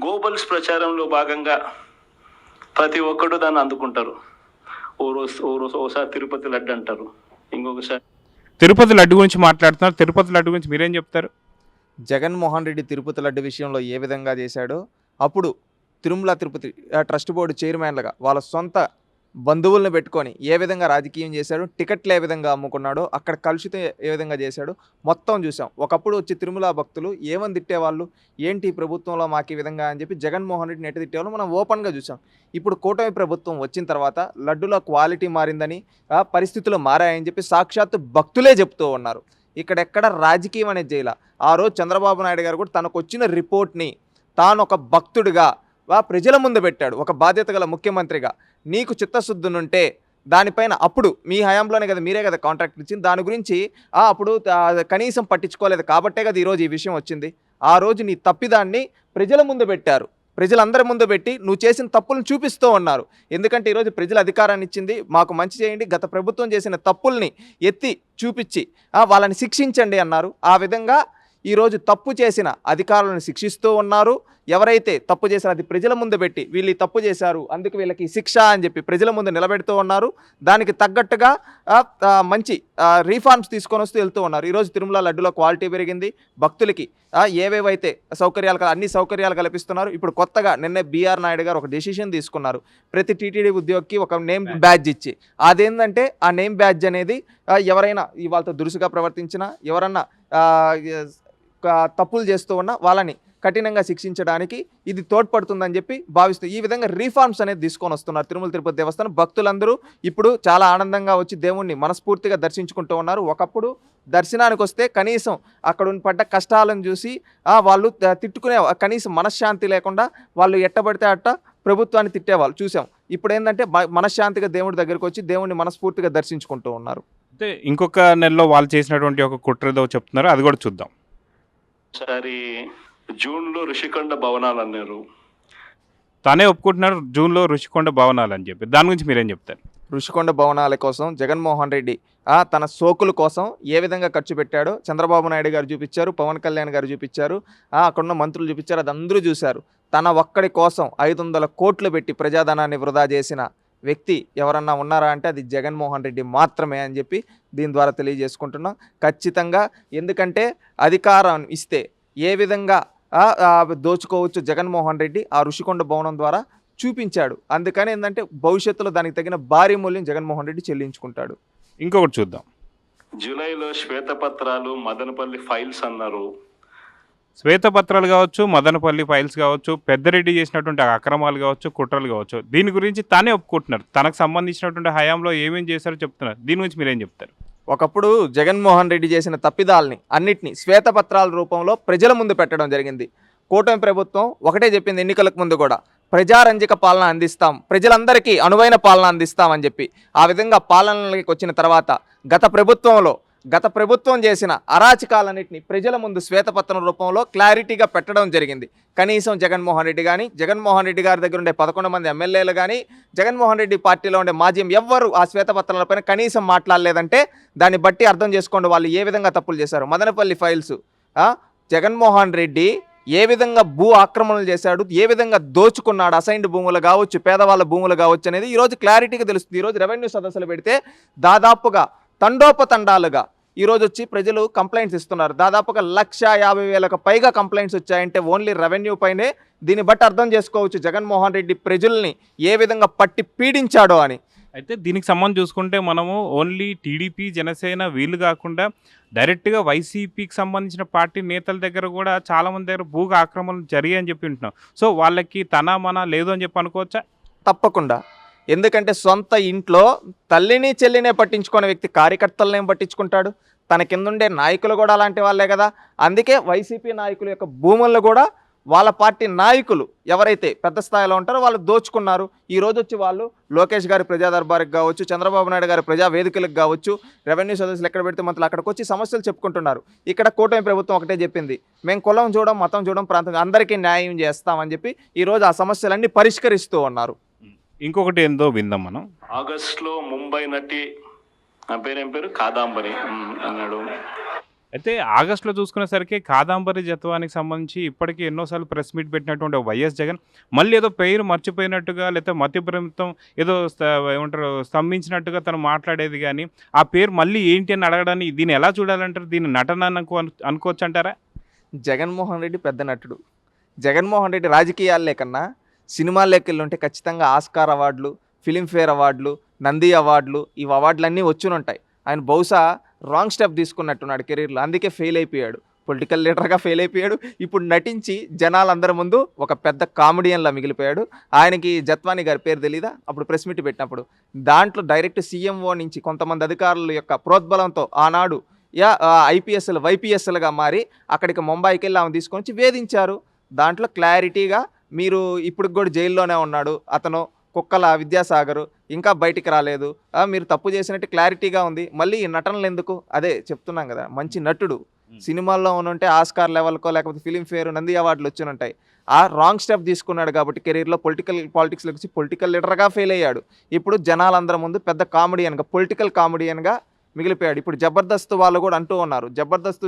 Goebbels ప్రచారంలో భాగంగా ప్రతి ఒక్కరు దాన్ని అందుకుంటారు. ఓసారి తిరుపతి లడ్డు అంటారు, ఇంకొకసారి తిరుపతి లడ్డు గురించి మాట్లాడుతున్నారు. తిరుపతి లడ్డు గురించి మీరేం చెప్తారు? జగన్మోహన్ రెడ్డి తిరుపతి లడ్డు విషయంలో ఏ విధంగా చేశాడో అప్పుడు తిరుమల తిరుపతి ట్రస్ట్ బోర్డు చైర్మన్లుగా వాళ్ళ సొంత బంధువులను పెట్టుకొని ఏ విధంగా రాజకీయం చేశాడు, టికెట్లు ఏ విధంగా అమ్ముకున్నాడో, అక్కడ కలుషితం ఏ విధంగా చేశాడు మొత్తం చూసాం. ఒకప్పుడు వచ్చి తిరుమల భక్తులు ఏమని తిట్టేవాళ్ళు, ఏంటి ప్రభుత్వంలో మాకు ఈ విధంగా అని చెప్పి జగన్మోహన్ రెడ్డిని ఎట్ట తిట్టేవాళ్ళు మనం ఓపెన్గా చూసాం. ఇప్పుడు కూటమి ప్రభుత్వం వచ్చిన తర్వాత లడ్డులో క్వాలిటీ మారిందని, పరిస్థితులు మారాయని చెప్పి సాక్షాత్తు భక్తులే చెప్తూ ఉన్నారు. ఇక్కడెక్కడ రాజకీయం అనేది చేయాల. ఆ రోజు చంద్రబాబు నాయుడు గారు కూడా తనకు వచ్చిన రిపోర్ట్ని తాను ఒక భక్తుడిగా ప్రజల ముందు పెట్టాడు. ఒక బాధ్యత గల ముఖ్యమంత్రిగా నీకు చిత్తశుద్ధునుంటే దానిపైన అప్పుడు మీ హయాంలోనే కదా, మీరే కదా కాంట్రాక్ట్ ఇచ్చింది, దాని గురించి అప్పుడు కనీసం పట్టించుకోలేదు కాబట్టే కదా ఈరోజు ఈ విషయం వచ్చింది. ఆ రోజు నీ తప్పిదాన్ని ప్రజల ముందు పెట్టారు, ప్రజలందరి ముందు పెట్టి నువ్వు చేసిన తప్పులను చూపిస్తూ ఉన్నారు. ఎందుకంటే ఈరోజు ప్రజలు అధికారాన్ని ఇచ్చింది మాకు మంచి చేయండి, గత ప్రభుత్వం చేసిన తప్పుల్ని ఎత్తి చూపించి వాళ్ళని శిక్షించండి అన్నారు. ఆ విధంగా ఈరోజు తప్పు చేసిన అధికారులను శిక్షిస్తూ ఉన్నారు. ఎవరైతే తప్పు చేశారో అది ప్రజల ముందు పెట్టి వీళ్ళు తప్పు చేశారు అందుకు వీళ్ళకి శిక్ష అని చెప్పి ప్రజల ముందు నిలబెడుతూ ఉన్నారు. దానికి తగ్గట్టుగా మంచి రీఫార్మ్స్ తీసుకొని వస్తూ వెళ్తూ ఉన్నారు. ఈరోజు తిరుమల లడ్డులో క్వాలిటీ పెరిగింది, భక్తులకి ఏవేవైతే సౌకర్యాలు అన్ని సౌకర్యాలు కల్పిస్తున్నారు. ఇప్పుడు కొత్తగా నిన్నే బీఆర్ నాయుడు గారు ఒక డెసిషన్ తీసుకున్నారు, ప్రతి టీటీడీ ఉద్యోగికి ఒక నేమ్ బ్యాడ్జ్ ఇచ్చి. అదేంటంటే ఆ నేమ్ బ్యాడ్జ్ అనేది ఎవరైనా ఇవాళతో దురుసుగా ప్రవర్తించినా, ఎవరన్నా తప్పులు చేస్తూ ఉన్నా వాళ్ళని కఠినంగా శిక్షించడానికి ఇది తోడ్పడుతుందని చెప్పి భావిస్తూ ఈ విధంగా రీఫార్మ్స్ అనేది తీసుకొని వస్తున్నారు తిరుమల తిరుపతి దేవస్థానం. భక్తులందరూ ఇప్పుడు చాలా ఆనందంగా వచ్చి దేవుణ్ణి మనస్ఫూర్తిగా దర్శించుకుంటూ ఉన్నారు. ఒకప్పుడు దర్శనానికి వస్తే కనీసం అక్కడ పడ్డ కష్టాలను చూసి వాళ్ళు తిట్టుకునే, కనీసం మనశ్శాంతి లేకుండా వాళ్ళు ఎట్టబడితే అట్ట ప్రభుత్వాన్ని తిట్టేవాళ్ళు చూసాం. ఇప్పుడు ఏంటంటే మనశ్శాంతిగా దేవుడి దగ్గరికి వచ్చి దేవుణ్ణి మనస్ఫూర్తిగా దర్శించుకుంటూ ఉన్నారు. అంటే ఇంకొక నెలలో వాళ్ళు చేసినటువంటి ఒక కుట్రదో చెప్తున్నారు, అది కూడా చూద్దాం. ఒకసారి జూన్లో ఋషికొండ భవనాలు అన్నారు, తానే ఒప్పుకుంటున్నారు జూన్లో ఋషికొండ భవనాలు అని చెప్పి. దాని గురించి మీరేం చెప్తారు? ఋషికొండ భవనాల కోసం జగన్మోహన్ రెడ్డి తన సోకుల కోసం ఏ విధంగా ఖర్చు పెట్టాడో చంద్రబాబు నాయుడు గారు చూపించారు, పవన్ కళ్యాణ్ గారు చూపించారు, అక్కడున్న మంత్రులు చూపించారు, అది అందరూ చూశారు. తన ఒక్కడి కోసం 500 కోట్లు పెట్టి ప్రజాధనాన్ని వృధా చేసిన వ్యక్తి ఎవరన్నా ఉన్నారా అంటే అది జగన్మోహన్ రెడ్డి మాత్రమే అని చెప్పి దీని ద్వారా తెలియజేసుకుంటున్నాం. ఖచ్చితంగా ఎందుకంటే అధికారం ఇస్తే ఏ విధంగా దోచుకోవచ్చు జగన్మోహన్ రెడ్డి ఆ ఋషికొండ భవనం ద్వారా చూపించాడు. అందుకని ఏంటంటే భవిష్యత్తులో దానికి తగిన భారీ మూల్యం జగన్మోహన్ రెడ్డి చెల్లించుకుంటాడు. ఇంకొకటి చూద్దాం. జూలైలో శ్వేతపత్రాలు మదనపల్లి ఫైల్స్ అన్నారు. శ్వేతపత్రాలు కావచ్చు, మదనపల్లి ఫైల్స్ కావచ్చు, పెద్దరెడ్డి చేసినటువంటి అక్రమాలు కావచ్చు, కుట్రలు కావచ్చు, దీని గురించి తానే ఒప్పుకుంటున్నారు. తనకు సంబంధించినటువంటి హయాంలో ఏమేమి చేశారో చెప్తున్నారు. దీని గురించి మీరేం చెప్తారు? ఒకప్పుడు జగన్మోహన్ రెడ్డి చేసిన తప్పిదాలని అన్నిటినీ శ్వేతపత్రాల రూపంలో ప్రజల ముందు పెట్టడం జరిగింది. కూటమి ప్రభుత్వం ఒకటే చెప్పింది ఎన్నికలకు ముందు కూడా, ప్రజారంజక పాలన అందిస్తాం, ప్రజలందరికీ అనువైన పాలన అందిస్తామని చెప్పి. ఆ విధంగా పాలనలోకి వచ్చిన తర్వాత గత ప్రభుత్వం చేసిన అరాచకాలన్నింటినీ ప్రజల ముందు శ్వేతపత్రం రూపంలో క్లారిటీగా పెట్టడం జరిగింది. కనీసం జగన్మోహన్ రెడ్డి గారి దగ్గర ఉండే 11 మంది ఎమ్మెల్యేలు కానీ, జగన్మోహన్ రెడ్డి పార్టీలో ఉండే మాజీ ఎవ్వరు ఆ శ్వేతపత్రాలపైన కనీసం మాట్లాడలేదంటే దాన్ని బట్టి అర్థం చేసుకోండి వాళ్ళు ఏ విధంగా తప్పులు చేశారు. మదనపల్లి ఫైల్స్ జగన్మోహన్ రెడ్డి ఏ విధంగా భూ ఆక్రమణలు చేశాడు, ఏ విధంగా దోచుకున్నాడు, అసైన్డ్ భూములు కావచ్చు, పేదవాళ్ళ భూములు కావచ్చు అనేది ఈరోజు క్లారిటీగా తెలుస్తుంది. ఈరోజు రెవెన్యూ సదస్సులు పెడితే దాదాపుగా తండోపతండాలుగా ఈరోజు వచ్చి ప్రజలు కంప్లైంట్స్ ఇస్తున్నారు. దాదాపుగా 150,000కు పైగా కంప్లైంట్స్ వచ్చాయంటే ఓన్లీ రెవెన్యూ పైనే. దీన్ని బట్టి అర్థం చేసుకోవచ్చు జగన్మోహన్ రెడ్డి ప్రజల్ని ఏ విధంగా పట్టి పీడించాడో అని. అయితే దీనికి సంబంధం చూసుకుంటే మనము ఓన్లీ టీడీపీ, జనసేన వీళ్ళు కాకుండా డైరెక్ట్గా వైసీపీకి సంబంధించిన పార్టీ నేతల దగ్గర కూడా చాలామంది దగ్గర భూ ఆక్రమణలు జరిగాయని చెప్పి ఉంటున్నాం. సో వాళ్ళకి మన లేదు అని చెప్పి అనుకోవచ్చా? తప్పకుండా. ఎందుకంటే సొంత ఇంట్లో తల్లిని చెల్లినే పట్టించుకునే వ్యక్తి కార్యకర్తలనేం పట్టించుకుంటాడు? తన కిందుండే నాయకులు కూడా అలాంటి వాళ్ళే కదా. అందుకే వైసీపీ నాయకుల యొక్క భూములను కూడా వాళ్ళ పార్టీ నాయకులు ఎవరైతే పెద్ద స్థాయిలో ఉంటారో వాళ్ళు దోచుకున్నారు. ఈరోజు వచ్చి వాళ్ళు లోకేష్ గారి ప్రజా దర్బార్కి కావచ్చు, చంద్రబాబు నాయుడు గారి ప్రజా వేదికలకు కావచ్చు, రెవెన్యూ సదస్సులు ఎక్కడ పెడితే మంత్రులు అక్కడికి వచ్చి సమస్యలు చెప్పుకుంటున్నారు. ఇక్కడ కూటమి ప్రభుత్వం ఒకటే చెప్పింది, మేము కులం చూడం, మతం చూడం, ప్రాంతం అందరికీ న్యాయం చేస్తామని చెప్పి ఈరోజు ఆ సమస్యలన్నీ పరిష్కరిస్తూ ఉన్నారు. ఇంకొకటి ఏందో విందాం మనం. ఆగస్టులో ముంబై నటి, నా పేరేం పేరు, కాదాంబరి అన్నాడు. అయితే ఆగస్టులో చూసుకునేసరికి కాదంబరి జత్వానికి సంబంధించి ఇప్పటికీ ఎన్నోసార్లు ప్రెస్ మీట్ పెట్టినటువంటి వైఎస్ జగన్ మళ్ళీ ఏదో పేరు మర్చిపోయినట్టుగా లేకపోతే మధ్య ప్రభుత్వం ఏదో ఏమంటారు స్తంభించినట్టుగా తను మాట్లాడేది కానీ ఆ పేరు మళ్ళీ ఏంటి అని అడగడాన్ని దీన్ని ఎలా చూడాలంటారు? దీన్ని నటన అనుకోవచ్చు అంటారా? జగన్మోహన్ రెడ్డి పెద్ద నటుడు. జగన్మోహన్ రెడ్డి రాజకీయాలే కన్నా సినిమాల్లోకి వెళ్ళి ఉంటే ఖచ్చితంగా ఆస్కార్ అవార్డులు, ఫిలింఫేర్ అవార్డులు, నంది అవార్డులు, ఈ అవార్డులన్నీ వచ్చునుంటాయి. ఆయన బహుశా రాంగ్ స్టెప్ తీసుకున్నట్టున్నాడు కెరీర్లో, అందుకే ఫెయిల్ అయిపోయాడు. పొలిటికల్ లీడర్గా ఫెయిల్ అయిపోయాడు. ఇప్పుడు నటించి జనాలందరి ముందు ఒక పెద్ద కామెడియన్లా మిగిలిపోయాడు. ఆయనకి జత్వాని గారి పేరు తెలీదా? అప్పుడు ప్రెస్ మీట్ పెట్టినప్పుడు దాంట్లో డైరెక్ట్ సీఎంఓ నుంచి కొంతమంది అధికారుల యొక్క ప్రోద్బలంతో ఆనాడు ఐపీఎస్ఎల్ వైపీఎస్ఎల్గా మారి అక్కడికి ముంబైకి వెళ్ళి ఆమె తీసుకొని వచ్చి వేధించారు. దాంట్లో క్లారిటీగా మీరు ఇప్పుడు కూడా జైల్లోనే ఉన్నాడు అతను, కుక్కల విద్యాసాగర్ ఇంకా బయటికి రాలేదు, మీరు తప్పు చేసినట్టు క్లారిటీగా ఉంది. మళ్ళీ ఈ నటనలు ఎందుకు? అదే చెప్తున్నాం కదా, మంచి నటుడు సినిమాల్లో ఉంటే ఆస్కార్ లెవెల్కో లేకపోతే ఫిలింఫేర్, నంది అవార్డులు వచ్చి ఉంటాయి. ఆ రాంగ్ స్టెప్ తీసుకున్నాడు కాబట్టి కెరీర్లో పాలిటిక్స్లోకి వచ్చి పొలిటికల్ లీడర్గా ఫెయిల్ అయ్యాడు. ఇప్పుడు జనాలందరి ముందు పెద్ద కామెడియన్గా, పొలిటికల్ కామెడియన్గా మిగిలిపోయాడు. ఇప్పుడు జబర్దస్త్ వాళ్ళు కూడా అంటూ ఉన్నారు, జబర్దస్త్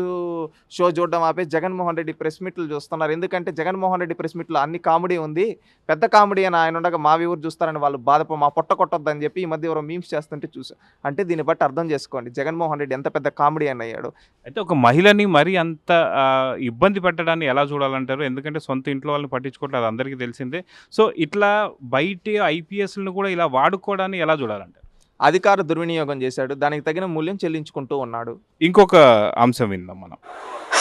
షో చూడడం ఆపే జగన్మోహన్ రెడ్డి ప్రెస్ మీట్లు చూస్తున్నారు. ఎందుకంటే జగన్మోహన్ రెడ్డి ప్రెస్ మీట్లో అన్ని కామెడీ ఉంది, పెద్ద కామెడీ అని ఆయన ఉండగా మా ఊరు చూస్తారని వాళ్ళు మా పొట్ట కొట్టొద్దని చెప్పి ఈ మధ్య ఎవరో మీమ్స్ చేస్తుంటే చూసాం. అంటే దీన్ని బట్టి అర్థం చేసుకోండి జగన్మోహన్ రెడ్డి ఎంత పెద్ద కామెడీ అని అయ్యాడు. అయితే ఒక మహిళని మరీ అంత ఇబ్బంది పెట్టడాన్ని ఎలా చూడాలంటారు? ఎందుకంటే సొంత ఇంట్లో వాళ్ళని పట్టించుకోవట్లేదు, అది అందరికీ తెలిసిందే. సో ఇట్లా బయట ఐపీఎస్లను కూడా ఇలా వాడుకోవడాన్ని ఎలా చూడాలంటారు? అధికార దుర్వినియోగం చేశాడు, దానికి తగిన మూల్యం చెల్లించుకుంటూ ఉన్నాడు. ఇంకొక అంశం విందాం మనం.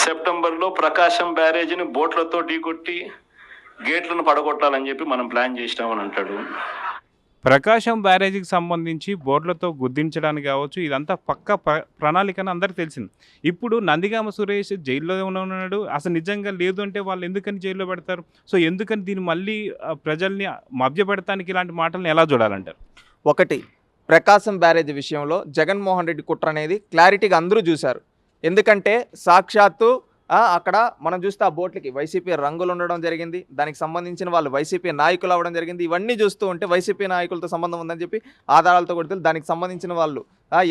సెప్టెంబర్లో ప్రకాశం బ్యారేజీని బోట్లతో ఢీకొట్టి గేట్లను పడగొట్టాలని చెప్పి మనం ప్లాన్ చేసినామని అంటాడు. ప్రకాశం బ్యారేజీకి సంబంధించి బోర్డులతో గుర్తించడానికి కావచ్చు, ఇదంతా పక్క ప్రణాళికని అందరికీ తెలిసింది. ఇప్పుడు నందిగామ సురేష్ జైల్లో ఉన్నాడు. అసలు నిజంగా లేదు అంటే వాళ్ళు ఎందుకని జైల్లో పెడతారు? సో ఎందుకని దీన్ని మళ్ళీ ప్రజల్ని మభ్యపెడతానికి ఇలాంటి మాటలను ఎలా చూడాలంటారు? ఒకటి, ప్రకాశం బ్యారేజ్ విషయంలో జగన్మోహన్ రెడ్డి కుట్ర అనేది క్లారిటీగా అందరూ చూశారు. ఎందుకంటే సాక్షాత్తు అక్కడ మనం చూస్తే ఆ బోట్లకి వైసీపీ రంగులు ఉండడం జరిగింది, దానికి సంబంధించిన వాళ్ళు వైసీపీ నాయకులు అవ్వడం జరిగింది. ఇవన్నీ చూస్తూ ఉంటే వైసీపీ నాయకులతో సంబంధం ఉందని చెప్పి ఆధారాలతో కొడితే దానికి సంబంధించిన వాళ్ళు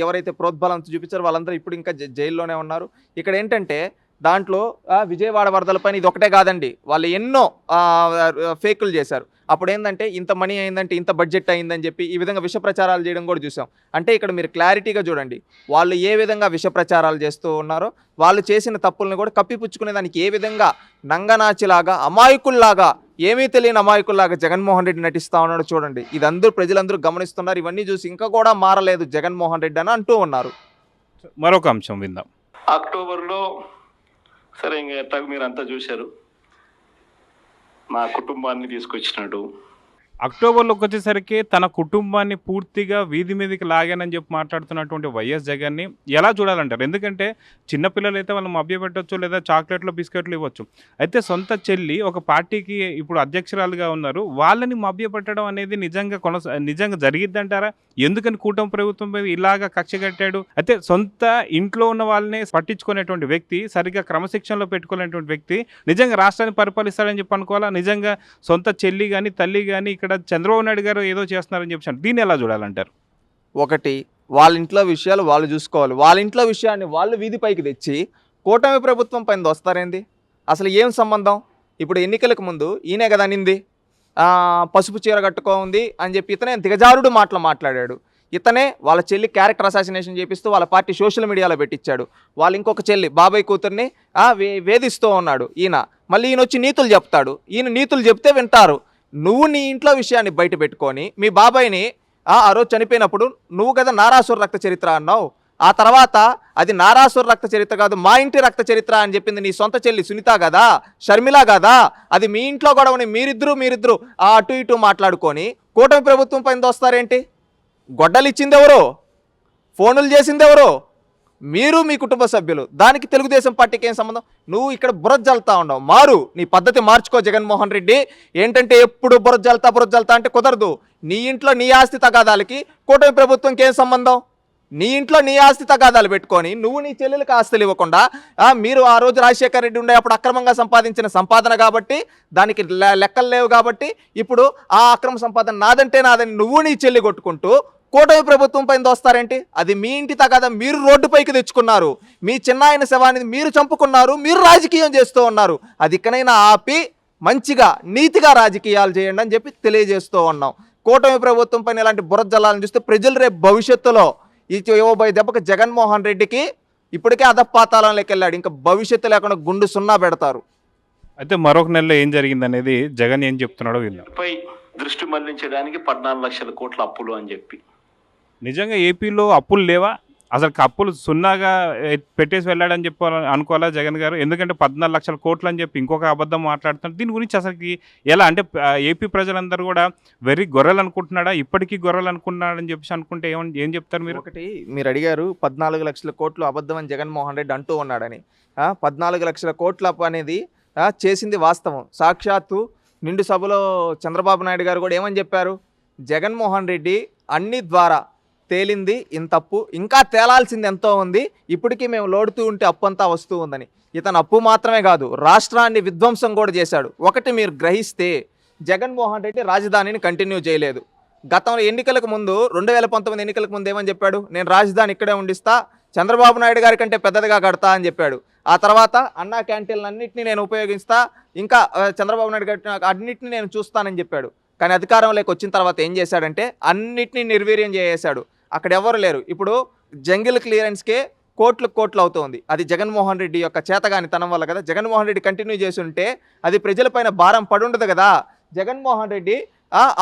ఎవరైతే ప్రోద్బలం చూపించారో వాళ్ళందరూ ఇప్పుడు ఇంకా జైల్లోనే ఉన్నారు. ఇక్కడ ఏంటంటే దాంట్లో విజయవాడ వరదలపైన ఇది ఒకటే కాదండి, వాళ్ళు ఎన్నో ఫేకులు చేశారు. అప్పుడు ఏంటంటే ఇంత మనీ అయిందంటే ఇంత బడ్జెట్ అయిందని చెప్పి ఈ విధంగా విష ప్రచారాలు చేయడం కూడా చూసాం. అంటే ఇక్కడ మీరు క్లారిటీగా చూడండి, వాళ్ళు ఏ విధంగా విష ప్రచారాలు చేస్తూ ఉన్నారో, వాళ్ళు చేసిన తప్పులను కూడా కప్పిపుచ్చుకునే దానికి ఏ విధంగా నంగనాచిలాగా అమాయకుల్లాగా, ఏమీ తెలియని అమాయకుల్లాగా జగన్మోహన్ రెడ్డి నటిస్తూ ఉన్నాడు చూడండి. ఇది అందరూ ప్రజలందరూ గమనిస్తున్నారు. ఇవన్నీ చూసి ఇంకా కూడా మారలేదు జగన్మోహన్ రెడ్డి అని అంటూ ఉన్నారు. మరొక అంశం విందాం. అక్టోబర్లో సరే ఇంకా ఎట్లా మీరంతా చూశారు, నా కుటుంబాన్ని తీసుకొచ్చినాడు. అక్టోబర్లోకి వచ్చేసరికి తన కుటుంబాన్ని పూర్తిగా వీధి మీదకి లాగానని చెప్పి మాట్లాడుతున్నటువంటి వైఎస్ జగన్ని ఎలా చూడాలంటారు? ఎందుకంటే చిన్నపిల్లలు అయితే వాళ్ళు మభ్యపెట్టవచ్చు, లేదా చాక్లెట్లు బిస్కెట్లు ఇవ్వచ్చు. అయితే సొంత చెల్లి ఒక పార్టీకి ఇప్పుడు అధ్యక్షురాలుగా ఉన్నారు, వాళ్ళని మభ్యపెట్టడం అనేది నిజంగా జరిగిద్దంటారా? ఎందుకని కూటమి ప్రభుత్వం మీద ఇలాగా కక్ష కట్టాడు? అయితే సొంత ఇంట్లో ఉన్న వాళ్ళని పట్టించుకునేటువంటి వ్యక్తి, సరిగ్గా క్రమశిక్షణలో పెట్టుకునేటువంటి వ్యక్తి నిజంగా రాష్ట్రాన్ని పరిపాలిస్తాడని చెప్పి అనుకోవాలా? నిజంగా సొంత చెల్లి కానీ తల్లి కానీ ఇక్కడ చంద్రబాబు నాయుడు గారు ఏదో చేస్తున్నారని చెప్పారు, దీన్ని ఎలా చూడాలంటారు? ఒకటి, వాళ్ళ ఇంట్లో విషయాలు వాళ్ళు చూసుకోవాలి. వాళ్ళ ఇంట్లో విషయాన్ని వాళ్ళు వీధిపైకి తెచ్చి కూటమి ప్రభుత్వం పైన వస్తారేంది? అసలు ఏం సంబంధం? ఇప్పుడు ఎన్నికలకు ముందు ఈయనే కదా అనింది, పసుపు చీర కట్టుకో ఉంది అని చెప్పి ఇతనే దిగజారుడు మాట్లాడాడు. ఇతనే వాళ్ళ చెల్లి క్యారెక్టర్ అసాసినేషన్ చేపిస్తూ వాళ్ళ పార్టీ సోషల్ మీడియాలో పెట్టించాడు. వాళ్ళు ఇంకొక చెల్లి బాబాయ్ కూతుర్ని వేధిస్తూ ఉన్నాడు ఈయన. మళ్ళీ ఈయన వచ్చి నీతులు చెప్తాడు. ఈయన నీతులు చెప్తే వింటారు. నువ్వు నీ ఇంట్లో విషయాన్ని బయట పెట్టుకొని మీ బాబాయ్ని ఆ రోజు చనిపోయినప్పుడు నువ్వు కదా నారాసుర రక్త చరిత్ర అన్నావు. ఆ తర్వాత అది నారాసుర రక్త చరిత్ర కాదు, మా ఇంటి రక్త చరిత్ర అని చెప్పింది నీ సొంత చెల్లి సునీత కదా, షర్మిల కదా. అది మీ ఇంట్లో గొడవని మీరిద్దరూ అటు ఇటు మాట్లాడుకొని కూటమి ప్రభుత్వం పైన దోస్తారేంటి? గొడ్డలు ఇచ్చింది ఎవరు? ఫోనులు చేసింది ఎవరు? మీరు, మీ కుటుంబ సభ్యులు. దానికి తెలుగుదేశం పార్టీకి ఏం సంబంధం? నువ్వు ఇక్కడ బురద జల్తా ఉండవు. మారు, నీ పద్ధతి మార్చుకో జగన్మోహన్ రెడ్డి. ఏంటంటే ఎప్పుడు బురద జల్తా అంటే కుదరదు. నీ ఇంట్లో నీ ఆస్తి తగాదాలకి కూటమి ప్రభుత్వంకి ఏం సంబంధం? నీ ఇంట్లో నీ ఆస్తి తగాదాలు పెట్టుకొని నువ్వు నీ చెల్లెలకు ఆస్తులు ఇవ్వకుండా మీరు ఆ రోజు రాజశేఖర రెడ్డి ఉండే అప్పుడు అక్రమంగా సంపాదించిన సంపాదన కాబట్టి దానికి లెక్కలు లేవు కాబట్టి ఇప్పుడు ఆ అక్రమ సంపాదన నాదంటే నాదని నువ్వు నీ చెల్లి కొట్టుకుంటూ కూటమి ప్రభుత్వం పైన దోస్తారేంటి? అది మీ ఇంటి తగాదా, మీరు రోడ్డుపైకి తెచ్చుకున్నారు, మీ చిన్నాయన శవాన్ని మీరు చంపుకున్నారు, మీరు రాజకీయం చేస్తూ ఉన్నారు. అది ఇకనైనా ఆపి మంచిగా నీతిగా రాజకీయాలు చేయండి అని చెప్పి తెలియజేస్తూ ఉన్నాం. కూటమి ప్రభుత్వం పైన ఇలాంటి బురద జల్లాలను చూస్తే ప్రజలు రేపు భవిష్యత్తులో ఇవ్వబోయే దెబ్బకి జగన్మోహన్ రెడ్డికి ఇప్పటికే అధపాతాళంలోకి వెళ్ళాడు, ఇంకా భవిష్యత్తు లేకుండా గుండు సున్నా పెడతారు. అయితే మరొక నెలలో ఏం జరిగింది అనేది జగన్ ఏం చెప్తున్నాడో విన్నాం. పై దృష్టి మళ్లించడానికి 14 లక్షల కోట్ల అప్పులు అని చెప్పి. నిజంగా ఏపీలో అప్పులు లేవా? అసలు అప్పులు సున్నాగా పెట్టేసి వెళ్ళాడని చెప్పాలని అనుకోవాలా జగన్ గారు? ఎందుకంటే 14 లక్షల కోట్లు అని చెప్పి ఇంకొక అబద్ధం మాట్లాడుతున్నారు. దీని గురించి అసలుకి ఎలా అంటే ఏపీ ప్రజలందరూ కూడా వెరీ గొర్రెలు అనుకుంటున్నాడా, ఇప్పటికీ గొర్రెలు అనుకున్నాడని చెప్పేసి అనుకుంటే ఏం చెప్తారు మీరు? ఒకటి మీరు అడిగారు 14 లక్షల కోట్లు అబద్ధం అని జగన్మోహన్ రెడ్డి అంటూ ఉన్నాడని. 14 లక్షల కోట్ల అప్పు అనేది చేసింది వాస్తవం. సాక్షాత్తు నిండు సభలో చంద్రబాబు నాయుడు గారు కూడా ఏమని చెప్పారు? జగన్మోహన్ రెడ్డి అన్ని ద్వారా తేలింది ఇంత అప్పు, ఇంకా తేలాల్సింది ఎంతో ఉంది, ఇప్పటికీ మేము లోడుతూ ఉంటే అప్పు అంతా వస్తూ ఉందని. ఇతను అప్పు మాత్రమే కాదు, రాష్ట్రాన్ని విధ్వంసం కూడా చేశాడు. ఒకటి మీరు గ్రహిస్తే, జగన్మోహన్ రెడ్డి రాజధానిని కంటిన్యూ చేయలేదు. గతంలో ఎన్నికలకు ముందు 2019 ఎన్నికలకు ముందు ఏమని చెప్పాడు? నేను రాజధాని ఇక్కడే ఉండిస్తా, చంద్రబాబు నాయుడు గారి కంటే పెద్దదిగా కడతా అని చెప్పాడు. ఆ తర్వాత అన్నా క్యాంటీన్లు అన్నింటినీ నేను ఉపయోగిస్తా, ఇంకా చంద్రబాబు నాయుడు గారి అన్నింటినీ నేను చూస్తానని చెప్పాడు. కానీ అధికారంలోకి వచ్చిన తర్వాత ఏం చేశాడంటే అన్నిటినీ నిర్వీర్యం చేసేశాడు. అక్కడ ఎవరు లేరు. ఇప్పుడు జంగిల్ క్లియరెన్స్కే కోట్లు అవుతుంది. అది జగన్మోహన్ రెడ్డి యొక్క చేతగానితనం వల్ల కదా. జగన్మోహన్ రెడ్డి కంటిన్యూ చేసి ఉంటే అది ప్రజలపైన భారం పడుండదు కదా. జగన్మోహన్ రెడ్డి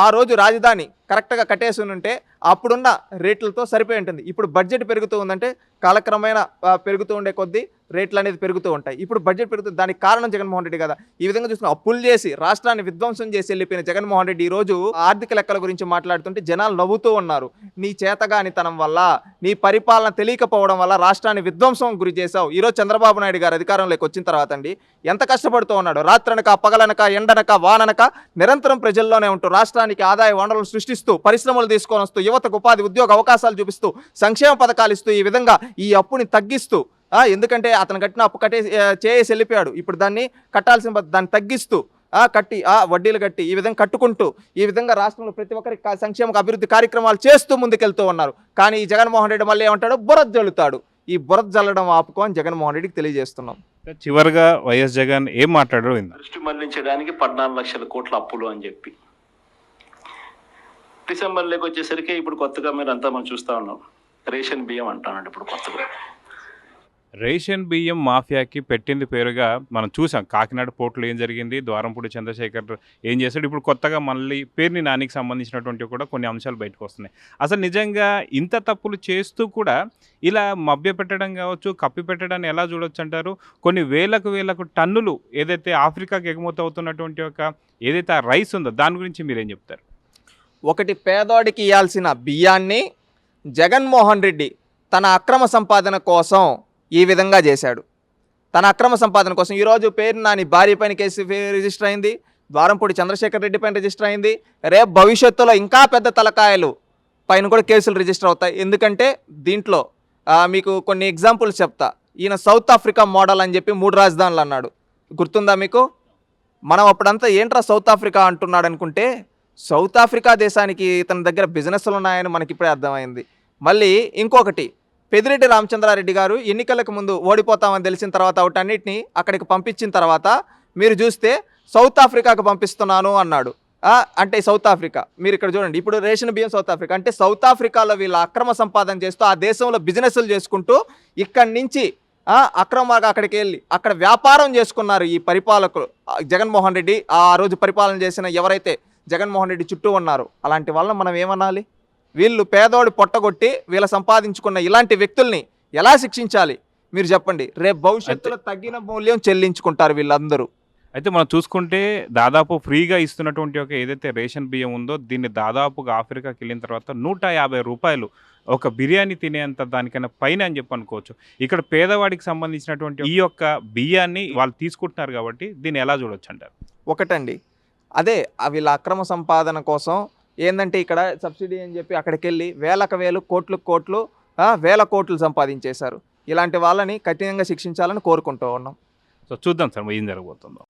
ఆ రోజు రాజధాని కరెక్ట్గా కట్టేసి ఉంటే అప్పుడున్న రేట్లతో సరిపోయి ఉంటుంది. ఇప్పుడు బడ్జెట్ పెరుగుతూ ఉందంటే కాలక్రమేణా పెరుగుతూ ఉండే కొద్దీ రేట్లు అనేది పెరుగుతూ ఉంటాయి. ఇప్పుడు బడ్జెట్ పెరుగుతుంది, దానికి కారణం జగన్మోహన్ రెడ్డి కదా. ఈ విధంగా చూసుకుని అప్పులు చేసి రాష్ట్రాన్ని విధ్వంసం చేసి వెళ్ళిపోయిన జగన్మోహన్ రెడ్డి ఈరోజు ఆర్థిక లెక్కల గురించి మాట్లాడుతుంటే జనాలు నవ్వుతూ ఉన్నారు. నీ చేతగానితనం వల్ల, నీ పరిపాలన తెలియకపోవడం వల్ల రాష్ట్రాన్ని విధ్వంసం గురి చేశావు. ఈరోజు చంద్రబాబు నాయుడు గారు అధికారంలోకి వచ్చిన తర్వాత అండి ఎంత కష్టపడుతూ ఉన్నాడు. రాత్రనక పగలనక ఎండనక వాననక నిరంతరం ప్రజల్లోనే ఉంటూ రాష్ట్రానికి ఆదాయ వనరులు సృష్టిస్తూ, పరిశ్రమలు తీసుకొని వస్తూ, యువతకు ఉపాధి ఉద్యోగ అవకాశాలు చూపిస్తూ, సంక్షేమ పథకాలు ఇస్తూ, ఈ విధంగా ఈ అప్పుని తగ్గిస్తూ, ఎందుకంటే అతను కట్టిన అప్పు చేసి వెళ్ళిపోయాడు. ఇప్పుడు దాన్ని కట్టాల్సిన దాన్ని తగ్గిస్తూ కట్టి వడ్డీలు కట్టి ఈ విధంగా కట్టుకుంటూ ఈ విధంగా రాష్ట్రంలో ప్రతి ఒక్కరికి సంక్షేమ అభివృద్ధి కార్యక్రమాలు చేస్తూ ముందుకెళ్తూ ఉన్నారు. కానీ ఈ జగన్మోహన్ రెడ్డి మళ్ళీ ఏమంటాడు? బురద జల్లుతాడు. ఈ బురద జల్లడం ఆపుకో అని జగన్మోహన్ రెడ్డికి తెలియజేస్తున్నాం. చివరిగా వైఎస్ జగన్ ఏం మాట్లాడారో విందాం. దృష్టి మళ్లించడానికి 14 లక్షల కోట్ల అప్పులు అని చెప్పి. డిసెంబర్లోకి వచ్చేసరికి ఇప్పుడు కొత్తగా మీరు అంతా మనం చూస్తూ ఉన్నాం, రేషన్ బియ్యం అంటానండి. ఇప్పుడు కొత్తగా రేషన్ బియ్యం మాఫియాకి పెట్టింది పేరుగా మనం చూసాం. కాకినాడ పోర్టులో ఏం జరిగింది, ద్వారంపూడి చంద్రశేఖర్ ఏం చేశాడు, ఇప్పుడు కొత్తగా మళ్ళీ పేర్ని నానికి సంబంధించినటువంటి కూడా కొన్ని అంశాలు బయటకు వస్తున్నాయి. అసలు నిజంగా ఇంత తప్పులు చేస్తూ కూడా ఇలా మభ్య పెట్టడం కావచ్చు, కప్పి పెట్టడాన్ని ఎలా చూడొచ్చు అంటారు? కొన్ని వేలకు టన్నులు ఏదైతే ఆఫ్రికాకి ఎగుమతి అవుతున్నటువంటి ఒక ఏదైతే ఆ రైస్ ఉందో దాని గురించి మీరేం చెప్తారు? ఒకటి, పేదోడికి ఇవ్వాల్సిన బియ్యాన్ని జగన్మోహన్ రెడ్డి తన అక్రమ సంపాదన కోసం ఈ విధంగా చేశాడు. తన అక్రమ సంపాదన కోసం ఈరోజు పేరు నాని భార్య పైన కేసు రిజిస్టర్ అయింది, ద్వారంపూడి చంద్రశేఖర్ రెడ్డి పైన రిజిస్టర్ అయింది. రేపు భవిష్యత్తులో ఇంకా పెద్ద తలకాయలు పైన కూడా కేసులు రిజిస్టర్ అవుతాయి. ఎందుకంటే దీంట్లో మీకు కొన్ని ఎగ్జాంపుల్స్ చెప్తా. ఈయన సౌత్ ఆఫ్రికా మోడల్ అని చెప్పి 3 రాజధానులు అన్నాడు, గుర్తుందా మీకు? మనం అప్పుడంతా ఏంట్రా సౌత్ ఆఫ్రికా అంటున్నాడు అనుకుంటే, సౌత్ ఆఫ్రికా దేశానికి ఇతని దగ్గర బిజినెస్లు ఉన్నాయని మనకి ఇప్పుడే అర్థమైంది. మళ్ళీ ఇంకొకటి, పెద్దిరెడ్డి రామచంద్రారెడ్డి గారు ఎన్నికలకు ముందు ఓడిపోతామని తెలిసిన తర్వాత వాటన్నిటిని అక్కడికి పంపించిన తర్వాత మీరు చూస్తే సౌత్ ఆఫ్రికాకు పంపిస్తున్నాను అన్నాడు. అంటే సౌత్ ఆఫ్రికా మీరు ఇక్కడ చూడండి, ఇప్పుడు రేషన్ బియ్యం సౌత్ ఆఫ్రికా అంటే సౌత్ ఆఫ్రికాలో వీళ్ళ అక్రమ సంపాదన చేస్తూ ఆ దేశంలో బిజినెస్లు చేసుకుంటూ ఇక్కడి నుంచి అక్రమంగా అక్కడికి వెళ్ళి అక్కడ వ్యాపారం చేసుకున్నారు ఈ పరిపాలకులు. జగన్మోహన్ రెడ్డి ఆ రోజు పరిపాలన చేసిన ఎవరైతే జగన్మోహన్ రెడ్డి చుట్టూ ఉన్నారు అలాంటి వాళ్ళని మనం ఏమనాలి? వీళ్ళు పేదోడు పొట్టగొట్టి వీళ్ళ సంపాదించుకున్న ఇలాంటి వ్యక్తుల్ని ఎలా శిక్షించాలి మీరు చెప్పండి? రేపు భవిష్యత్తులో తగ్గిన మూల్యం చెల్లించుకుంటారు వీళ్ళందరూ. అయితే మనం చూసుకుంటే దాదాపు ఫ్రీగా ఇస్తున్నటువంటి ఒక ఏదైతే రేషన్ బియ్యం ఉందో దీన్ని దాదాపుగా ఆఫ్రికాకి వెళ్ళిన తర్వాత 150 రూపాయలు ఒక బిర్యానీ తినేంత దానికైనా పైన అని చెప్పి అనుకోవచ్చు. ఇక్కడ పేదవాడికి సంబంధించినటువంటి ఈ యొక్క బియ్యాన్ని వాళ్ళు తీసుకుంటున్నారు కాబట్టి దీన్ని ఎలా చూడొచ్చు అంటారు? ఒకటండి, అదే వీళ్ళ అక్రమ సంపాదన కోసం ఏంటంటే ఇక్కడ సబ్సిడీ అని చెప్పి అక్కడికి వెళ్ళి వేలు కోట్లు వేల కోట్లు సంపాదించేశారు. ఇలాంటి వాళ్ళని కఠినంగా శిక్షించాలని కోరుకుంటూ ఉన్నాం. సో చూద్దాం సార్ ఏం జరగబోతుందో.